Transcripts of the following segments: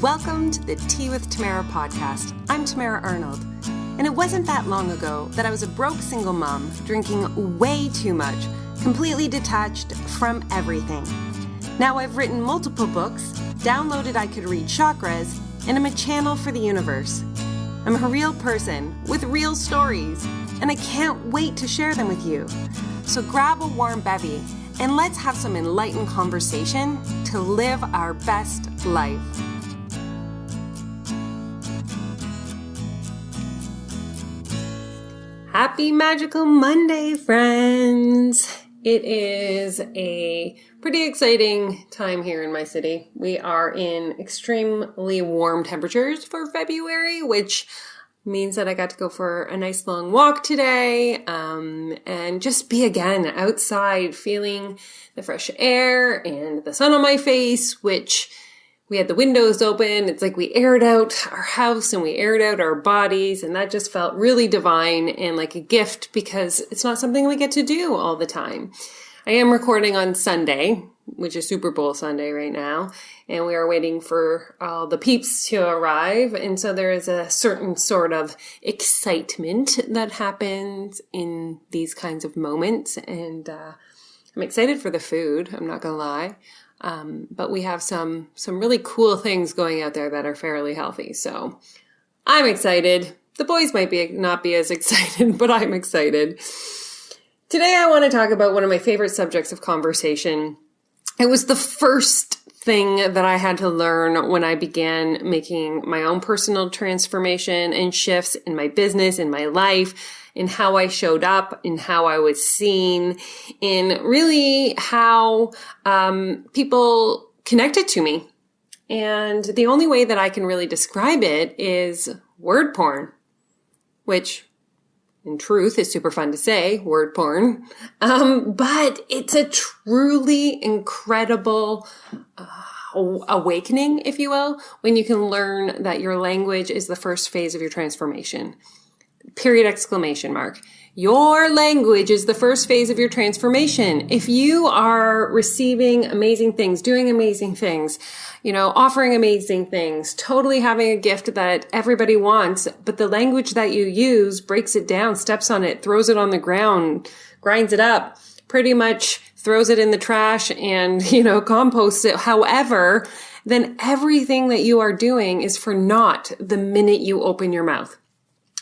Welcome to the Tea with Tamara podcast. I'm Tamara Arnold, and it wasn't that long ago that I was a broke single mom drinking way too much, completely detached from everything. Now I've written multiple books, downloaded I Could Read Chakras, and I'm a channel for the universe. I'm a real person with real stories, and I can't wait to share them with you. So grab a warm bevy and let's have some enlightened conversation to live our best life. Happy Magical Monday, friends! It is a pretty exciting time here in my city. We are in extremely warm temperatures for February, which means that I got to go for a nice long walk today and just be again outside feeling the fresh air and the sun on my face, which we had the windows open. It's like we aired out our house and we aired out our bodies, and that just felt really divine and like a gift because it's not something we get to do all the time. I am recording on Sunday, which is Super Bowl Sunday right now, and we are waiting for all the peeps to arrive. And so there is a certain sort of excitement that happens in these kinds of moments. And I'm excited for the food, I'm not going to lie. But we have some really cool things going out there that are fairly healthy. So I'm excited. The boys might not be as excited, but I'm excited. Today I want to talk about one of my favorite subjects of conversation. It was the first thing that I had to learn when I began making my own personal transformation and shifts in my business, in my life, in how I showed up, in how I was seen, in really how people connected to me. And the only way that I can really describe it is word porn, which in truth is super fun to say, word porn. But it's a truly incredible awakening, if you will, when you can learn that your language is the first phase of your transformation. Period, exclamation mark. Your language is the first phase of your transformation. If you are receiving amazing things, doing amazing things, offering amazing things, totally having a gift that everybody wants, but the language that you use breaks it down, steps on it, throws it on the ground, grinds it up, pretty much throws it in the trash and, composts it. However, then everything that you are doing is for naught the minute you open your mouth.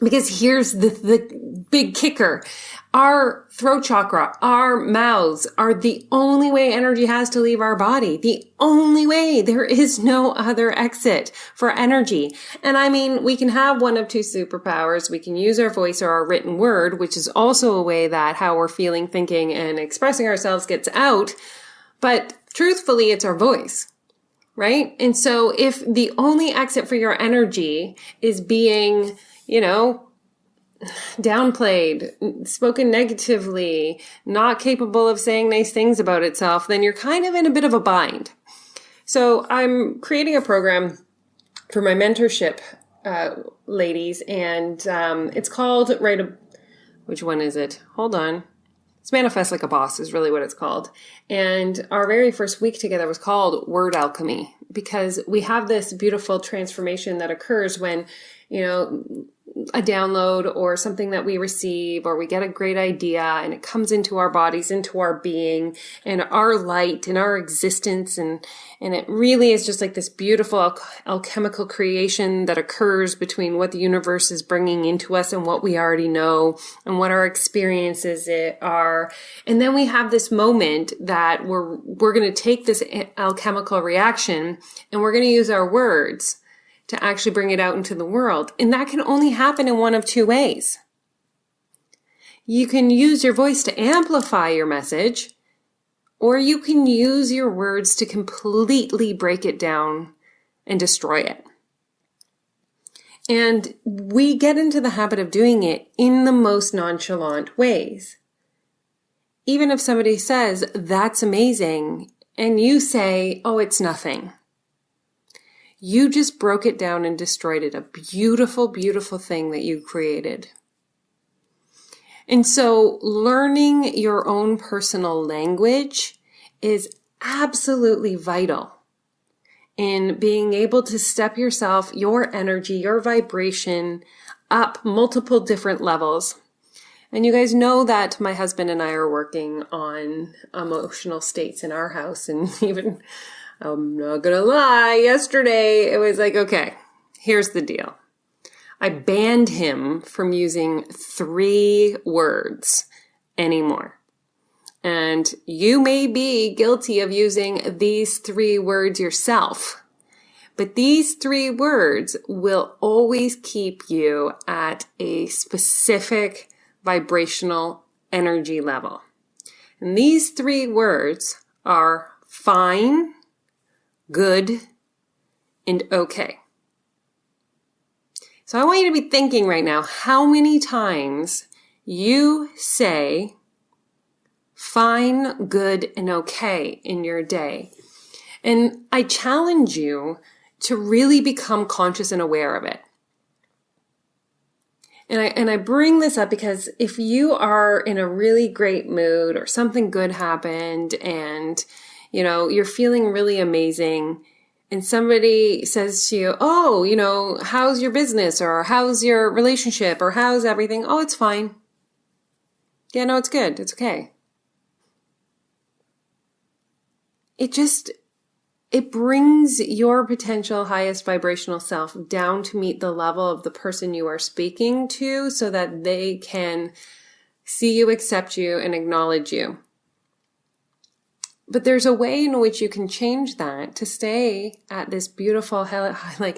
Because here's the big kicker. Our throat chakra, our mouths are the only way energy has to leave our body. The only way. There is no other exit for energy. And I mean, we can have one of two superpowers. We can use our voice or our written word, which is also a way that how we're feeling, thinking, and expressing ourselves gets out. But truthfully, it's our voice. Right? And so if the only exit for your energy is being downplayed, spoken negatively, not capable of saying nice things about itself, then you're kind of in a bit of a bind. So I'm creating a program for my mentorship ladies, and it's called, which one is it? Hold on. It's Manifest Like a Boss is really what it's called. And our very first week together was called Word Alchemy, because we have this beautiful transformation that occurs when, a download or something that we receive, or we get a great idea and it comes into our bodies, into our being and our light and our existence. And it really is just like this beautiful alchemical creation that occurs between what the universe is bringing into us and what we already know and what our experiences are. And then we have this moment that we're going to take this alchemical reaction and we're going to use our words to actually bring it out into the world. And that can only happen in one of two ways. You can use your voice to amplify your message, or you can use your words to completely break it down and destroy it. And we get into the habit of doing it in the most nonchalant ways. Even if somebody says, "That's amazing," and you say, "Oh, it's nothing." You just broke it down and destroyed it. A beautiful, beautiful thing that you created. And so learning your own personal language is absolutely vital. in being able to step yourself, your energy, your vibration up multiple different levels. And you guys know that my husband and I are working on emotional states in our house. And even, I'm not gonna lie, yesterday it was like, okay, here's the deal. I banned him from using 3 words anymore. And you may be guilty of using these 3 words yourself. But these 3 words will always keep you at a specific vibrational energy level. And these 3 words are fine, good, and okay. So I want you to be thinking right now how many times you say fine, good, and okay in your day. And I challenge you to really become conscious and aware of it. And I bring this up because if you are in a really great mood or something good happened and, you're feeling really amazing and somebody says to you, oh, how's your business or how's your relationship or how's everything? Oh, it's fine. Yeah, no, it's good. It's okay. It brings your potential highest vibrational self down to meet the level of the person you are speaking to so that they can see you, accept you, and acknowledge you. But there's a way in which you can change that to stay at this beautiful,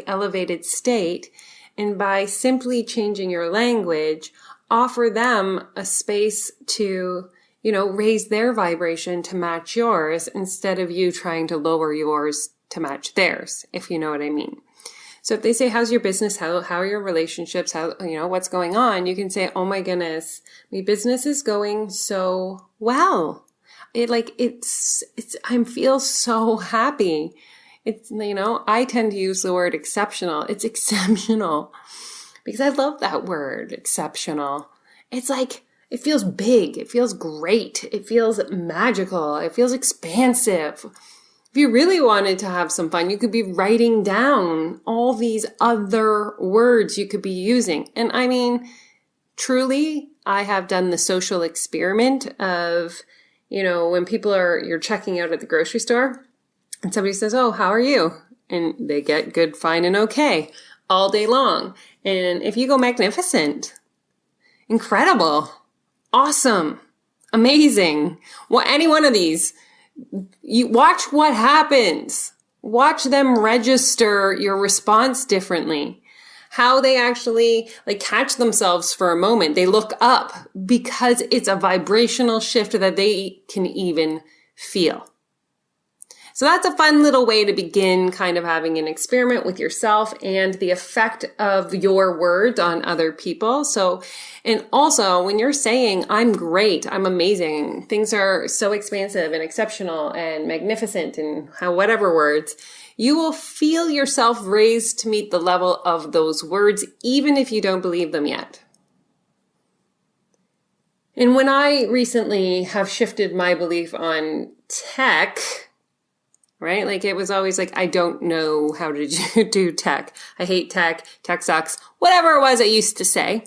elevated state. And by simply changing your language, offer them a space to raise their vibration to match yours instead of you trying to lower yours to match theirs, if you know what I mean. So if they say, how's your business? How are your relationships? What's going on? You can say, oh my goodness, my business is going so well. I feel so happy. I tend to use the word exceptional. It's exceptional because I love that word, exceptional. It's like, it feels big. It feels great. It feels magical. It feels expansive. If you really wanted to have some fun, you could be writing down all these other words you could be using. And I mean, truly, I have done the social experiment of, when you're checking out at the grocery store and somebody says, oh, how are you? And they get good, fine, and okay all day long. And if you go magnificent, incredible, awesome, amazing, any one of these, you watch what happens. Watch them register your response differently. How they actually catch themselves for a moment. They look up because it's a vibrational shift that they can even feel. So that's a fun little way to begin kind of having an experiment with yourself and the effect of your words on other people. And also when you're saying, I'm great, I'm amazing, things are so expansive and exceptional and magnificent and whatever words, you will feel yourself raised to meet the level of those words, even if you don't believe them yet. And when I recently have shifted my belief on tech, right? It was always I don't know how to do tech. I hate tech. Tech sucks. Whatever it was I used to say.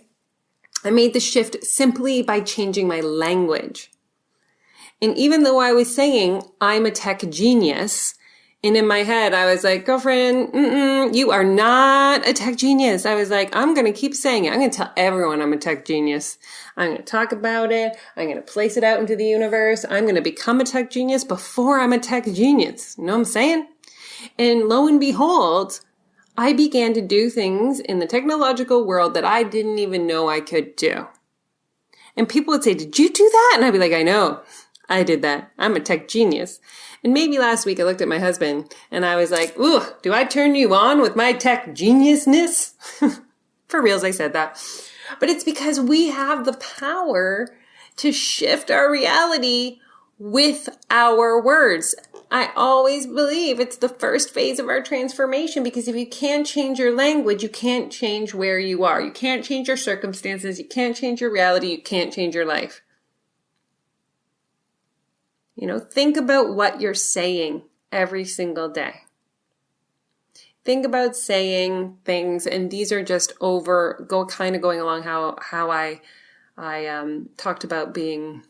I made the shift simply by changing my language. And even though I was saying I'm a tech genius, and in my head I was like, girlfriend, you are not a tech genius. I was like, I'm going to keep saying it. I'm going to tell everyone I'm a tech genius. I'm going to talk about it. I'm going to place it out into the universe. I'm going to become a tech genius before I'm a tech genius. You know what I'm saying? And lo and behold, I began to do things in the technological world that I didn't even know I could do. And people would say, did you do that? And I'd be like, I know. I did that. I'm a tech genius. And maybe last week I looked at my husband and I was like, ooh, do I turn you on with my tech geniusness? For reals, I said that. But it's because we have the power to shift our reality with our words. I always believe it's the first phase of our transformation because if you can't change your language, you can't change where you are. You can't change your circumstances. You can't change your reality. You can't change your life. Think about what you're saying every single day. think about saying things, and these are just going along how I talked about being,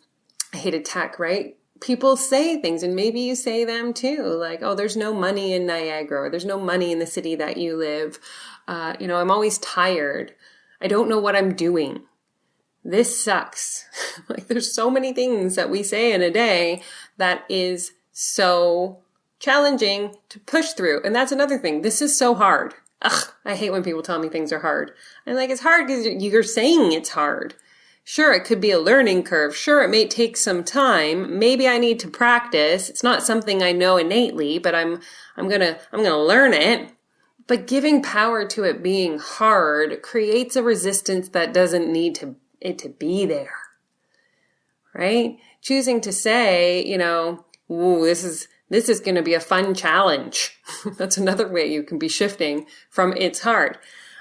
I hated tech, right? People say things, and maybe you say them too, like, oh, there's no money in Niagara, or there's no money in the city that you live. I'm always tired. I don't know what I'm doing. This sucks. Like, there's so many things that we say in a day that is so challenging to push through. And that's another thing. This is so hard. Ugh, I hate when people tell me things are hard. I'm like, it's hard because you're saying it's hard. Sure, it could be a learning curve. Sure, it may take some time. Maybe I need to practice. It's not something I know innately, but I'm gonna learn it. But giving power to it being hard creates a resistance that doesn't need it to be there, right? Choosing to say, ooh, this is going to be a fun challenge. That's another way you can be shifting from it's hard.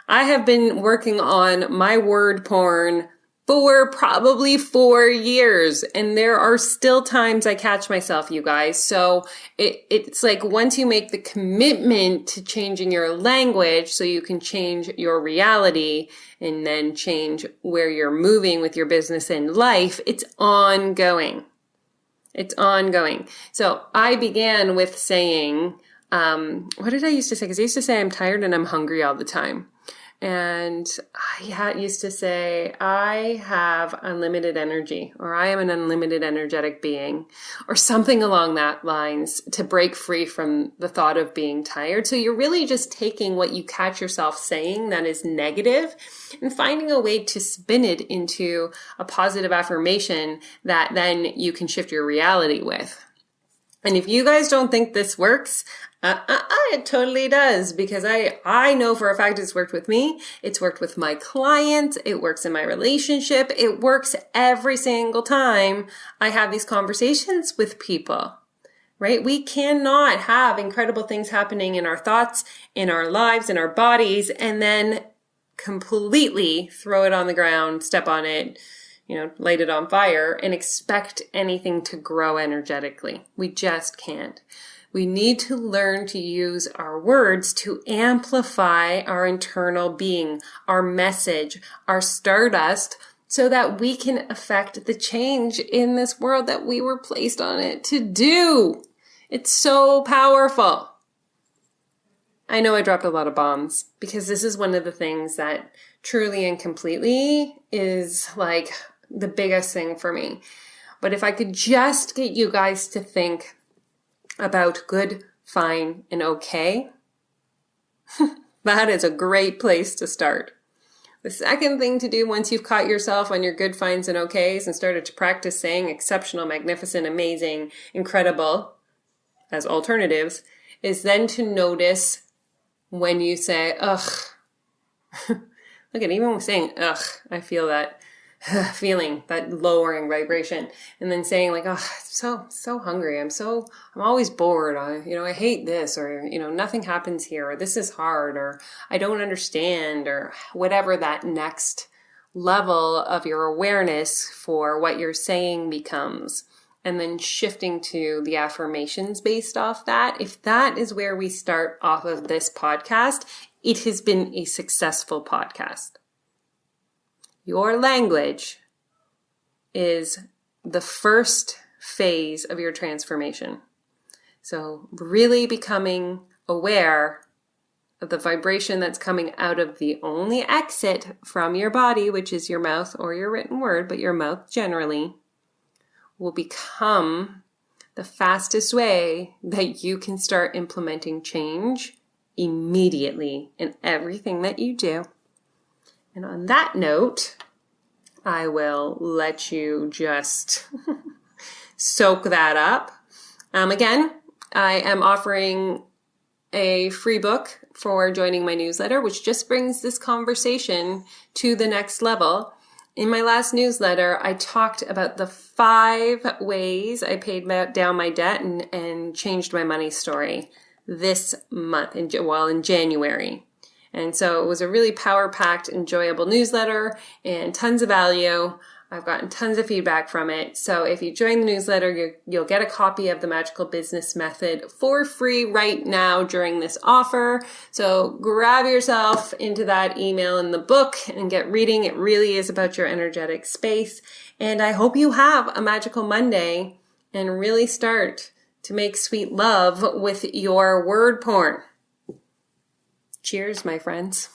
I have been working on my word porn for probably 4 years, and there are still times I catch myself, you guys. So it's like once you make the commitment to changing your language so you can change your reality and then change where you're moving with your business and life, it's ongoing. It's ongoing. So I began with saying, what did I used to say? Because I used to say I'm tired and I'm hungry all the time. And I used to say, I have unlimited energy, or I am an unlimited energetic being, or something along that lines, to break free from the thought of being tired. So you're really just taking what you catch yourself saying that is negative and finding a way to spin it into a positive affirmation that then you can shift your reality with. And if you guys don't think this works, it totally does, because I know for a fact it's worked with me. It's worked with my clients. It works in my relationship. It works every single time I have these conversations with people, right? We cannot have incredible things happening in our thoughts, in our lives, in our bodies, and then completely throw it on the ground, step on it, light it on fire and expect anything to grow energetically. We just can't. We need to learn to use our words to amplify our internal being, our message, our stardust, so that we can affect the change in this world that we were placed on it to do. It's so powerful. I know I dropped a lot of bombs because this is one of the things that truly and completely is like the biggest thing for me. But if I could just get you guys to think about good, fine, and okay, that is a great place to start. The second thing to do once you've caught yourself on your good, fines, and okays and started to practice saying exceptional, magnificent, amazing, incredible as alternatives is then to notice when you say, ugh. Look at, even with saying, ugh, I feel that feeling, that lowering vibration, and then saying like, oh, I'm so hungry. I'm always bored. I hate this, or, nothing happens here, or this is hard, or I don't understand, or whatever that next level of your awareness for what you're saying becomes. And then shifting to the affirmations based off that. If that is where we start off of this podcast, it has been a successful podcast. Your language is the first phase of your transformation. So really becoming aware of the vibration that's coming out of the only exit from your body, which is your mouth or your written word, but your mouth generally, will become the fastest way that you can start implementing change immediately in everything that you do. And on that note, I will let you just soak that up. Again, I am offering a free book for joining my newsletter, which just brings this conversation to the next level. In my last newsletter, I talked about the 5 ways I paid down my debt and changed my money story this month, in January. And so it was a really power-packed, enjoyable newsletter and tons of value. I've gotten tons of feedback from it. So if you join the newsletter, you'll get a copy of the Magical Business Method for free right now during this offer. So grab yourself into that email in the book and get reading. It really is about your energetic space. And I hope you have a magical Monday and really start to make sweet love with your word porn. Cheers, my friends.